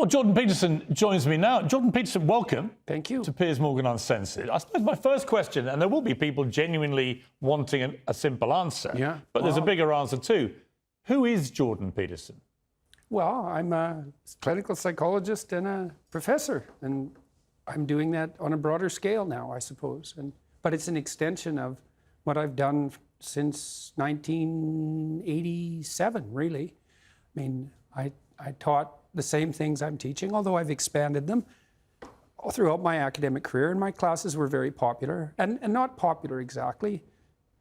Well, Jordan Peterson joins me now. Jordan Peterson, welcome. Thank you. To Piers Morgan Uncensored. I suppose my first question, and there will be people genuinely wanting a simple answer, but there's a bigger answer too. Who is Jordan Peterson? Well, I'm a clinical psychologist and a professor, and I'm doing that on a broader scale now, I suppose. But it's an extension of what I've done since 1987, really. I mean, I taught the same things I'm teaching, although I've expanded them all throughout my academic career, and my classes were very popular, and not popular exactly.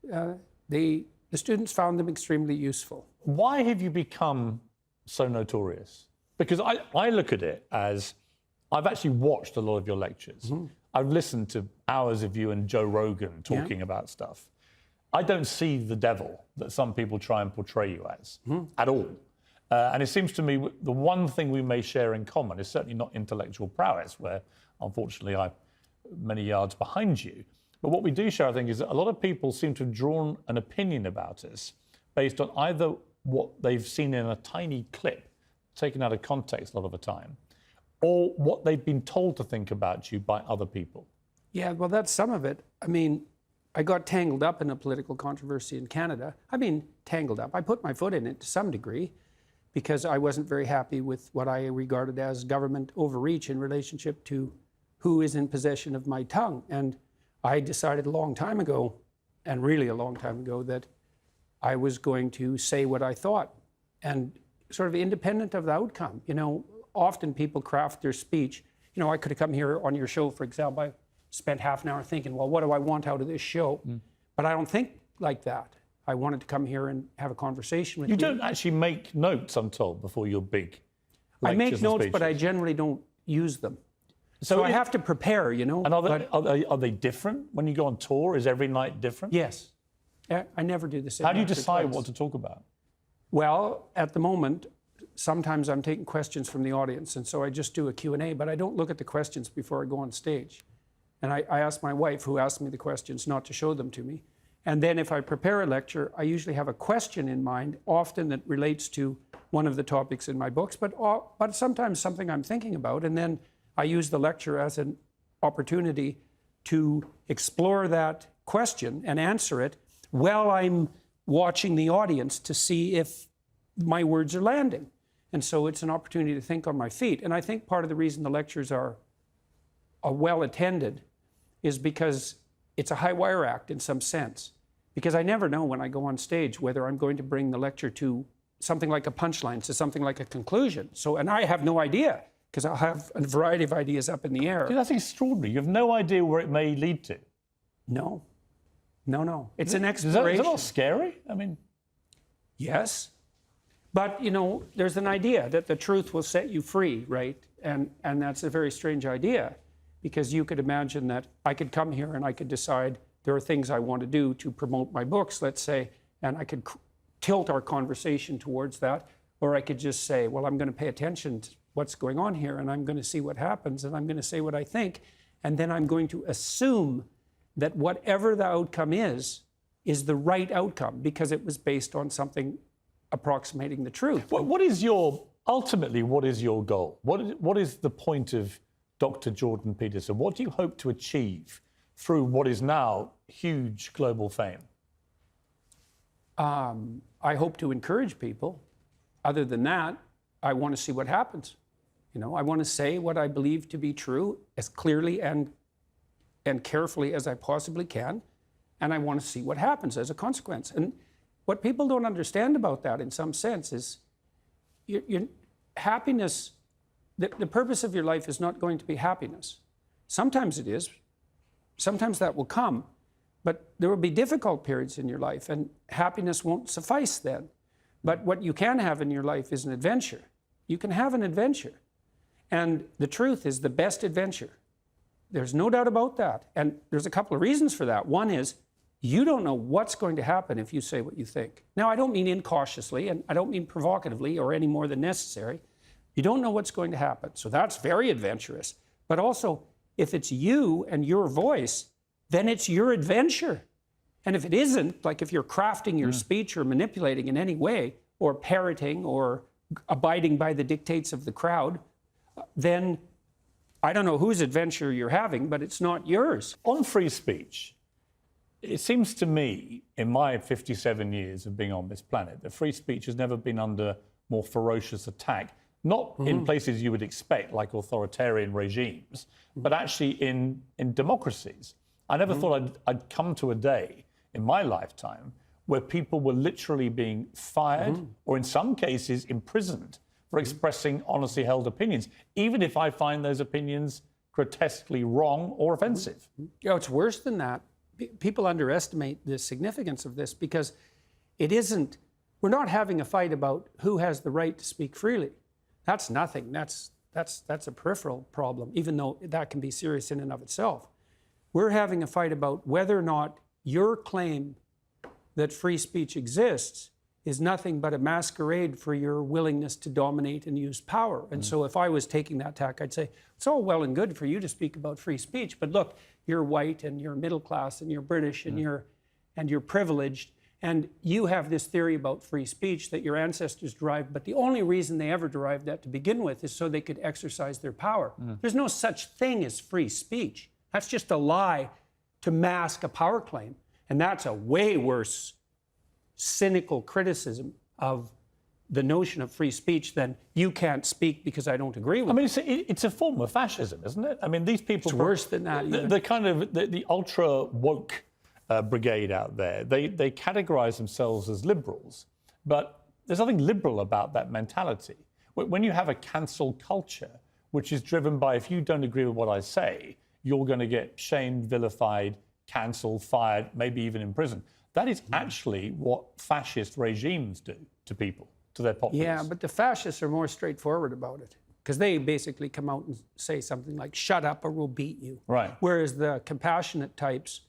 The students found them extremely useful. Why have you become so notorious? Because I look at it as, I've actually watched a lot of your lectures. Mm-hmm. I've listened to hours of you and Joe Rogan talking about stuff. I don't see the devil that some people try and portray you as, at all. And it seems to me the one thing we may share in common is certainly not intellectual prowess, where unfortunately I'm many yards behind you. But what we do share, I think, is that a lot of people seem to have drawn an opinion about us based on either what they've seen in a tiny clip, taken out of context a lot of the time, or what they've been told to think about you by other people. Yeah, well, that's some of it. I mean, I got tangled up in a political controversy in Canada. I mean, tangled up. I put my foot in it to some degree, because I wasn't very happy with what I regarded as government overreach in relationship to who is in possession of my tongue. And I decided a long time ago, and really a long time ago, that I was going to say what I thought, and sort of independent of the outcome. You know, often people craft their speech. You know, I could have come here on your show, for example. I spent half an hour thinking, well, what do I want out of this show? But I don't think like that. I wanted to come here and have a conversation with you. You don't actually make notes, I'm told, before your big lectures. I make notes, but I generally don't use them. So I have to prepare, you know. And are they different when you go on tour? Is every night different? Yes. I never do the same. How do you decide what to talk about? Well, at the moment, sometimes I'm taking questions from the audience, and so I just do a Q&A, but I don't look at the questions before I go on stage. And I ask my wife, who asked me the questions, not to show them to me. And then if I prepare a lecture, I usually have a question in mind, often that relates to one of the topics in my books, but sometimes something I'm thinking about. And then I use the lecture as an opportunity to explore that question and answer it while I'm watching the audience to see if my words are landing. And so it's an opportunity to think on my feet. And I think part of the reason the lectures are well attended is because it's a high wire act in some sense, because I never know when I go on stage whether I'm going to bring the lecture to something like a punchline, to something like a conclusion. And I have no idea, because I'll have a variety of ideas up in the air. Dude, that's extraordinary. You have no idea where it may lead to. No. It's an exploration. Is that not scary? I mean, yes. But, you know, there's an idea that the truth will set you free, right? And that's a very strange idea. Because you could imagine that I could come here and I could decide there are things I want to do to promote my books, let's say, and I could tilt our conversation towards that, or I could just say, well, I'm going to pay attention to what's going on here, and I'm going to see what happens, and I'm going to say what I think, and then I'm going to assume that whatever the outcome is the right outcome, because it was based on something approximating the truth. Ultimately, what is your goal? What is the point of Dr. Jordan Peterson? What do you hope to achieve through what is now huge global fame? I hope to encourage people. Other than that, I want to see what happens. You know, I want to say what I believe to be true as clearly and carefully as I possibly can, and I want to see what happens as a consequence. And what people don't understand about that, in some sense, is your happiness. The purpose of your life is not going to be happiness. Sometimes it is. Sometimes that will come. But there will be difficult periods in your life, and happiness won't suffice then. But what you can have in your life is an adventure. You can have an adventure. And the truth is the best adventure. There's no doubt about that. And there's a couple of reasons for that. One is, you don't know what's going to happen if you say what you think. Now, I don't mean incautiously, and I don't mean provocatively or any more than necessary. You don't know what's going to happen. So that's very adventurous. But also, if it's you and your voice, then it's your adventure. And if it isn't, like if you're crafting your speech or manipulating in any way, or parroting or abiding by the dictates of the crowd, then I don't know whose adventure you're having, but it's not yours. On free speech, it seems to me, in my 57 years of being on this planet, that free speech has never been under more ferocious attack, not in places you would expect, like authoritarian regimes, but actually in democracies. I never thought I'd come to a day in my lifetime where people were literally being fired or in some cases imprisoned for expressing honestly held opinions, even if I find those opinions grotesquely wrong or offensive. You know, it's worse than that. People underestimate the significance of this because it isn't, we're not having a fight about who has the right to speak freely. That's nothing. That's a peripheral problem, even though that can be serious in and of itself. We're having a fight about whether or not your claim that free speech exists is nothing but a masquerade for your willingness to dominate and use power. And so if I was taking that tack, I'd say, it's all well and good for you to speak about free speech, but look, you're white and you're middle class and you're British and you're privileged, and you have this theory about free speech that your ancestors derived, but the only reason they ever derived that to begin with is so they could exercise their power. There's no such thing as free speech. That's just a lie to mask a power claim. And that's a way worse cynical criticism of the notion of free speech than you can't speak because I don't agree with I mean, it's a form of fascism, isn't it? I mean, these people... It's worse than that. The kind of the ultra woke brigade out there, they categorize themselves as liberals, but there's nothing liberal about that mentality. When you have a cancel culture, which is driven by, if you don't agree with what I say, you're going to get shamed, vilified, cancelled, fired, maybe even imprisoned. That is actually what fascist regimes do to people, to their populace. Yeah, but the fascists are more straightforward about it because they basically come out and say something like, shut up or we'll beat you. Right. Whereas the compassionate types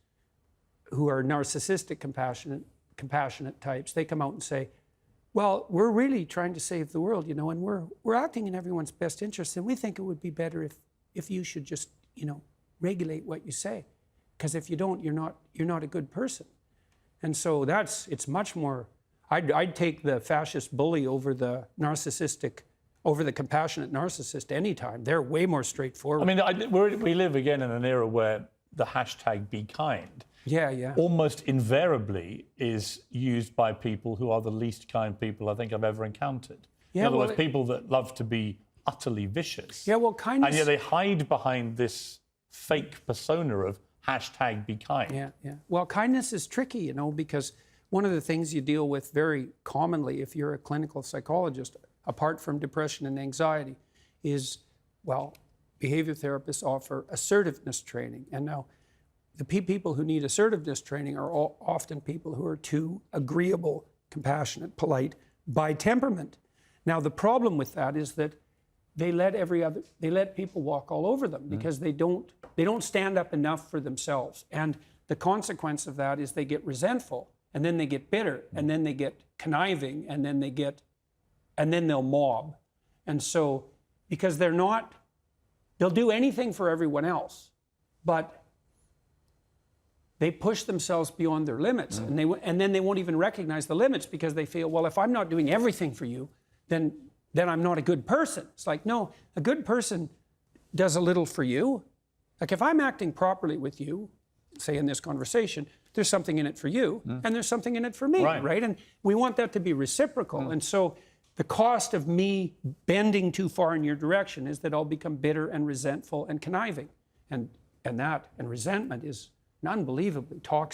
who are narcissistic compassionate types, they come out and say, well, we're really trying to save the world, you know, and we're acting in everyone's best interest, and we think it would be better if you should just, you know, regulate what you say. Because if you don't, you're not a good person. And so it's much more, I'd take the fascist bully over the compassionate narcissist anytime. They're way more straightforward. I mean, we live again in an era where the hashtag be kind almost invariably is used by people who are the least kind people I think I've ever encountered. In other words, people that love to be utterly vicious. Yeah, well, kindness... And yet they hide behind this fake persona of hashtag be kind. Yeah. Well, kindness is tricky, you know, because one of the things you deal with very commonly if you're a clinical psychologist, apart from depression and anxiety, is, well, behavior therapists offer assertiveness training. And now, the people who need assertiveness training are often people who are too agreeable, compassionate, polite by temperament. Now, the problem with that is that they let people walk all over them because they don't stand up enough for themselves. And the consequence of that is they get resentful, and then they get bitter, and then they get conniving, and then they'll mob. And so, because they'll do anything for everyone else, but they push themselves beyond their limits, and then they won't even recognize the limits because they feel, well, if I'm not doing everything for you, then I'm not a good person. It's like, no, a good person does a little for you. Like if I'm acting properly with you, say in this conversation, there's something in it for you and there's something in it for me, right? And we want that to be reciprocal. And so the cost of me bending too far in your direction is that I'll become bitter and resentful and conniving. And resentment is an unbelievably toxic